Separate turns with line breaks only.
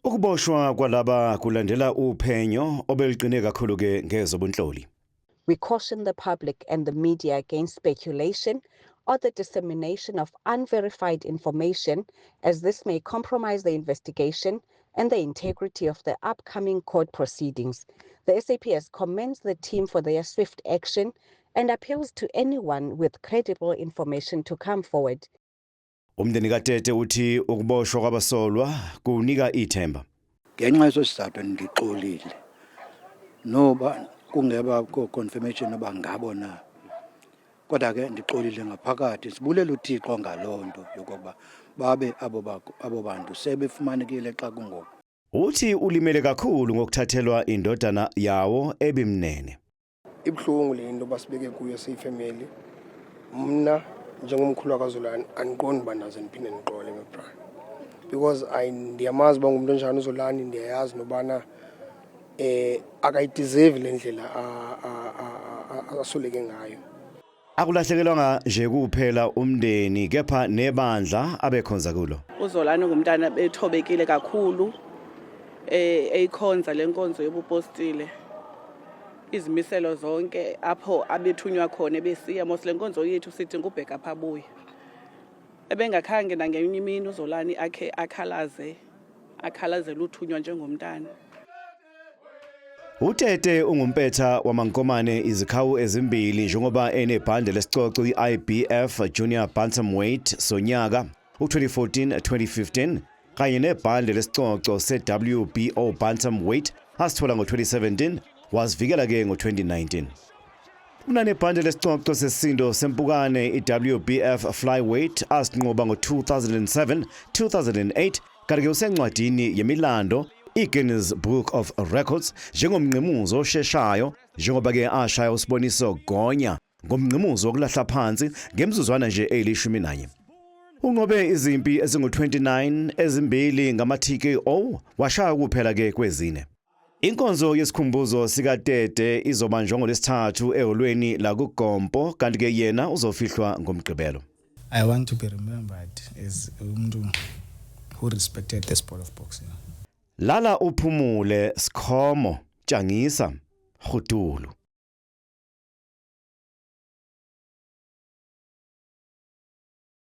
Ukuboshwa kwalaba kulandela uphenyo obeliqine kakhulu ke ngezobunhloli.
We caution the public and the media against speculation or the dissemination of unverified information, as this may compromise the investigation and the integrity of the upcoming court proceedings. The SAPS commends the team for their swift action and appeals to anyone with credible information to come forward.
Umndeni kaTete uthi ukuboshwa kwabasolwa kunika ithemba.
Ngenxa yesizathu ngixolile. Noba kungeba confirmation noba ngabo na. Kodwa ke ndixolile ngaphakathi sibulela uThixo ngalonto yokuba babe abo bantu sebefumanekile xa kungoku.
Uthi ulimele kakhulu ngokuthathelwa indodana yawo ebimnene.
Ibhlungu le into basibeke kuyo siyifamily. Mna njengomkhulu kaZolani andiqondi banaze ndiphinde ndiqole ngeBra. Because ndiyamazi ba ngumuntu onjani uZolani, ndiyayazi nobana akayideserve le ndlela asoleke ngayo.
Akulahlekelwanga nje kuphela umndeni kepha nebandla abekhonza kulo.
uZolani ngumntana bethobekile kakhulu eyikhonza lenkonzo yobupostile. Izimiselo zonke apho abethunywa khona besiya mos lenkonzo yethu sithi ngubheka phabuya. Ebengakhange nangenye imini uZolani akhe akhalaze luthunywa njengomntana.
UTete ungumpetha wamankomane izikhawu ezimbili njengoba enebhande lesicoco iIBF Junior Bantamweight sonyaka u2014-2015 kanye nebhande lesicoco seWBO Bantamweight asithola ngo2017 wazivikela ke ngo2019. Unanebhande lesicoco sesindo sempukane iWBF Flyweight asinqoba ngo2007, 2008 kanti ke usencwadini yemilando iGuinness Book of Records njengomnqemuzo osheshayo njengoba ke ashaya usiboniso gonya ngomnqemuzo wokulahla phansi ngemizuzwana nje eyishumi. Unqobe izimpi ezingu29 ezimbili ngama-TKO washaya kuphela ke kwezine. Inkonzo yesikhumbuzo sikaTete izobanjwa ngolesithathu eholweni la kuGompo kanti ke yena uzofihlwa ngomgqibelo.
I want to be remembered as umuntu who respected the sport of boxing.
Lala uphumule Skhomo Tshangisa Khutulu.